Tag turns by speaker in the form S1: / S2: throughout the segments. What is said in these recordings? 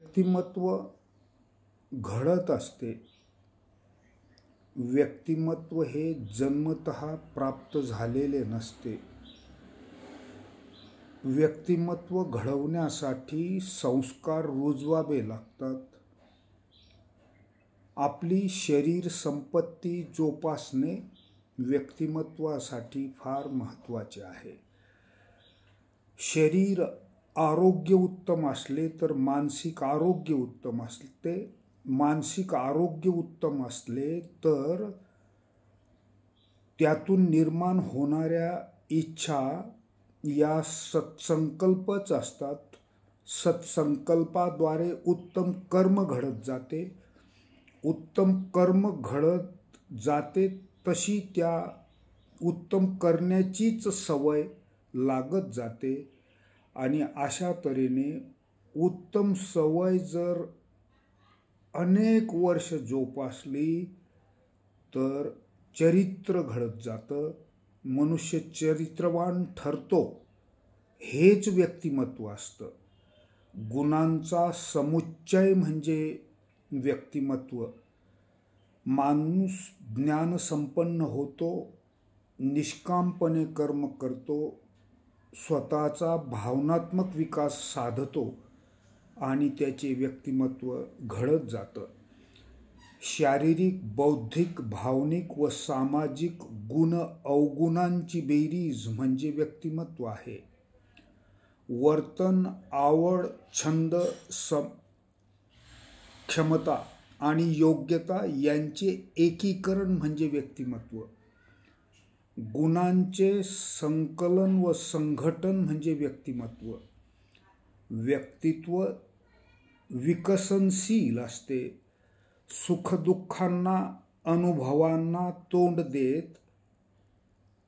S1: व्यक्तिमत्व घडत असते. व्यक्तिमत्व हे जन्मतः प्राप्त झालेले नसते. व्यक्तिमत्व घडवण्यासाठी संस्कार रुजवावे लागतात. आपली शरीर संपत्ती जोपासणे व्यक्तिमत्वासाठी फार महत्त्वाचे आहे. शरीर आरोग्य उत्तम असले तर मानसिक आरोग्य उत्तम असते. मानसिक आरोग्य उत्तम असले तर त्यातून निर्माण होणाऱ्या इच्छा या सत्संकल्पच असतात. सत्संकल्पाद्वारे उत्तम कर्म घडत जाते. उत्तम कर्म घडत जाते तशी त्या उत्तम करण्याचीच सवय लागत जाते आणि अशा तऱ्हेने उत्तम सवय जर अनेक वर्ष जोपासली तर चरित्र घडत जातं. मनुष्य चरित्रवान ठरतो. हेच व्यक्तिमत्व असतं. गुणांचा समुच्चय म्हणजे व्यक्तिमत्व. माणूस ज्ञानसंपन्न होतो, निष्कामपणे कर्म करतो, स्वतःचा भावनात्मक विकास साधतो आणि त्याचे व्यक्तिमत्व घडत जातं. शारीरिक, बौद्धिक, भावनिक व सामाजिक गुण अवगुणांची बेरीज म्हणजे व्यक्तिमत्व आहे. वर्तन, आवड, छंद, क्षमता आणि योग्यता यांचे एकीकरण म्हणजे व्यक्तिमत्व. गुणांचे संकलन व संघटन म्हणजे व्यक्तिमत्व. व्यक्तित्व विकसनशील असते. सुखदुःखांना, अनुभवांना तोंड देत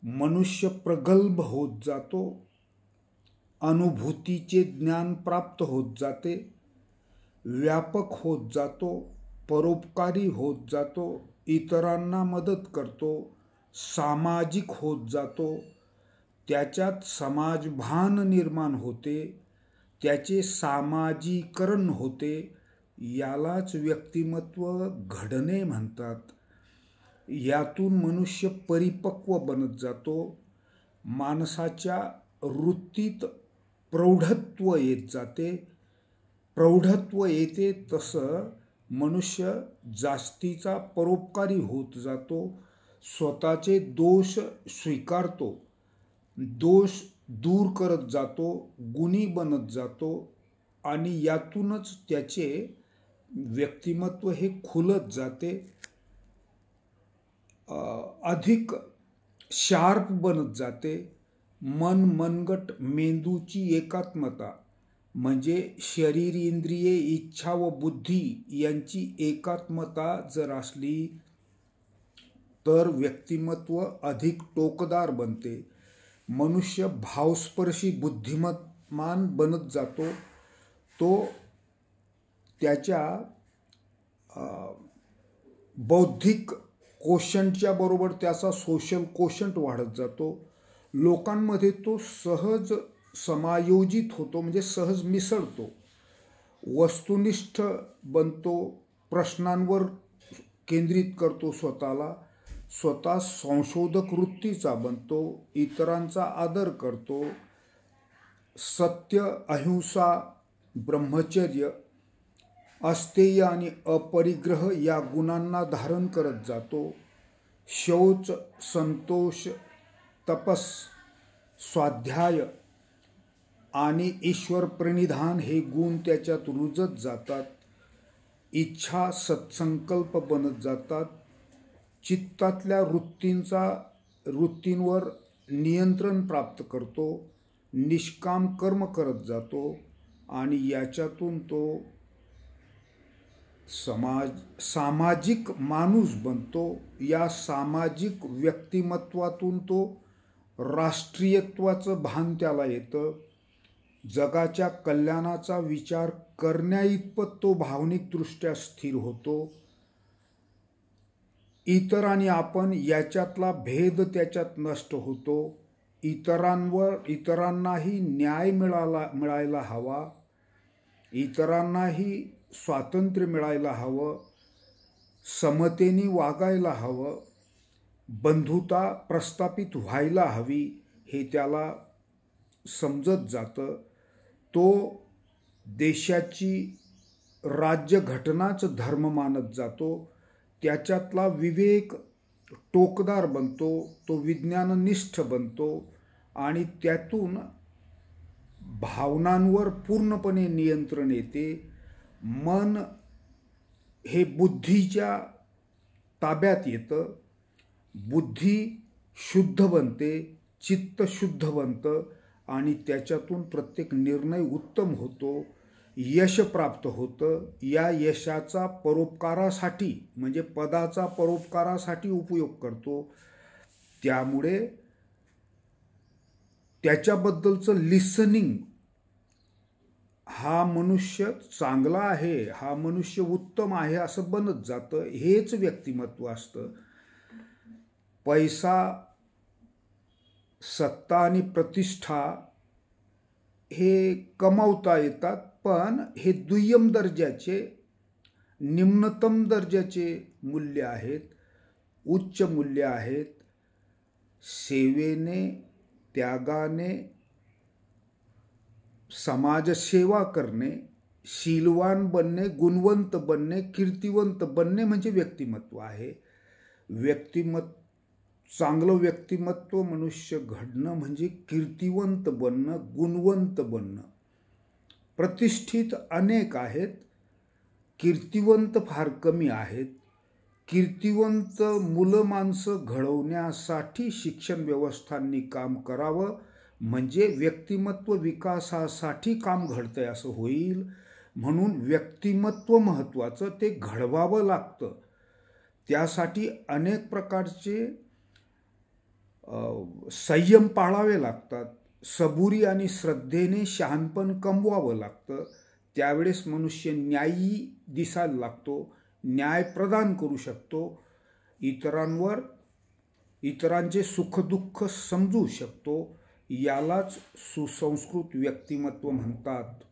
S1: मनुष्य प्रगल्भ होत जातो. अनुभूतीचे ज्ञान प्राप्त होत जाते. व्यापक होत जातो. परोपकारी होत जातो. इतरांना मदत करतो. सामाजिक होत जातो. त्याच्यात समाजभान निर्माण होते. त्याचे सामाजिकरण होते. यालाच व्यक्तिमत्व घडणे म्हणतात. यातून मनुष्य परिपक्व बनत जातो. माणसाच्या वृत्तीत प्रौढत्व येत जाते. प्रौढत्व येते तसं मनुष्य जास्तीचा परोपकारी होत जातो. स्वतःचे दोष स्वीकारतो. दोष दूर करत जातो. गुणी बनत जातो आणि यातूनच त्याचे व्यक्तिमत्व हे खुलत जाते. अधिक शार्प बनत जाते. मन, मनगट, मेंदूची एकात्मता म्हणजे शरीर, इंद्रिये, इच्छा व बुद्धी यांची एकात्मता जर असली तर व्यक्तिमत्व अधिक टोकदार बनते. मनुष्य भावस्पर्शी बुद्धिमान बनत जातो. तो त्याच्या बौद्धिक कोशंटच्या बरोबर त्याचा सोशल कोशंट वाढत जातो. लोकांमध्ये तो सहज समायोजित होतो म्हणजे सहज मिसळतो. वस्तुनिष्ठ बनतो. प्रश्नांवर केंद्रित करतो स्वतःला. स्वतः संशोधक वृत्तीचा बनतो. इतरांचा आदर करतो. सत्य, अहिंसा, ब्रह्मचर्य, अस्तेय आणि अपरिग्रह या गुणांना धारण करत जातो. शौच, संतोष, तपस, स्वाध्याय आणि ईश्वर प्रणिधान हे गुण त्याच्यात रुजत जातात. इच्छा, सत्संकल्प बनत जातात. चित्तातल्या वृत्तींवर नियंत्रण प्राप्त करतो. निष्काम कर्म करत जातो आणि याच्यातून तो सामाजिक माणूस बनतो. या सामाजिक व्यक्तिमत्वातून तो राष्ट्रीयत्वाचं भान त्याला येतं. जगाच्या कल्याणाचा विचार करण्याइतपत तो भावनिकदृष्ट्या स्थिर होतो. इतर आणि आपण याच्यातला भेद त्याच्यात नष्ट होतो. इतरांनाही न्याय मिळायला हवा. इतरांनाही स्वातंत्र्य मिळायला हवं, समतेने वागायला हवं, बंधुता प्रस्थापित व्हायला हवी हे त्याला समजत जातं. तो देशाची राज्यघटनाच धर्म मानत जातो. त्याच्यातला विवेक टोकदार बनतो, तो विज्ञाननिष्ठ बनतो आणि त्यातून भावनांवर पूर्णपणे नियंत्रण येते. मन हे बुद्धीच्या ताब्यात येतं, बुद्धी शुद्ध बनते, चित्त शुद्ध बनतं आणि त्याच्यातून प्रत्येक निर्णय उत्तम होतो, यश प्राप्त होतं. या यशाचा परोपकारासाठी म्हणजे पदाचा परोपकारासाठी उपयोग करतो. त्यामुळे त्याच्याबद्दलचं लिसनिंग, हा मनुष्य चांगला आहे, हा मनुष्य उत्तम आहे असं बनत जातं. हेच व्यक्तिमत्व असतं. पैसा, सत्ता आणि प्रतिष्ठा हे कमावता येतात, पण हे दुय्यम दर्जाचे, निम्नतम दर्जाचे मूल्य आहेत, उच्च मूल्य आहेत. सेवेने, त्यागाने, समाजसेवा करणे, शीलवान बनणे, गुणवंत बनणे, कीर्तिवंत बनणे म्हणजे व्यक्तिमत्व आहे. चांगलं व्यक्तिमत्व मनुष्य घडणं म्हणजे कीर्तिवंत बनणं, गुणवंत बनणं. प्रतिष्ठित अनेक आहेत, कीर्तिवंत फार कमी आहेत. कीर्तिवंत मुलं माणसं घडवण्यासाठी शिक्षण व्यवस्थांनी काम करावं, म्हणजे व्यक्तिमत्व विकासासाठी काम घडतंय असं होईल. म्हणून व्यक्तिमत्व महत्त्वाचं, ते घडवावं लागतं. त्यासाठी अनेक प्रकारचे संयम पाळावे लागतात. सबुरी आणि श्रद्धेने शहाणपण कमवावं लागतं. त्यावेळेस मनुष्य न्यायी दिसायला लागतो, न्याय प्रदान करू शकतो, इतरांचे सुखदुःख समजू शकतो. यालाच सुसंस्कृत व्यक्तिमत्व म्हणतात.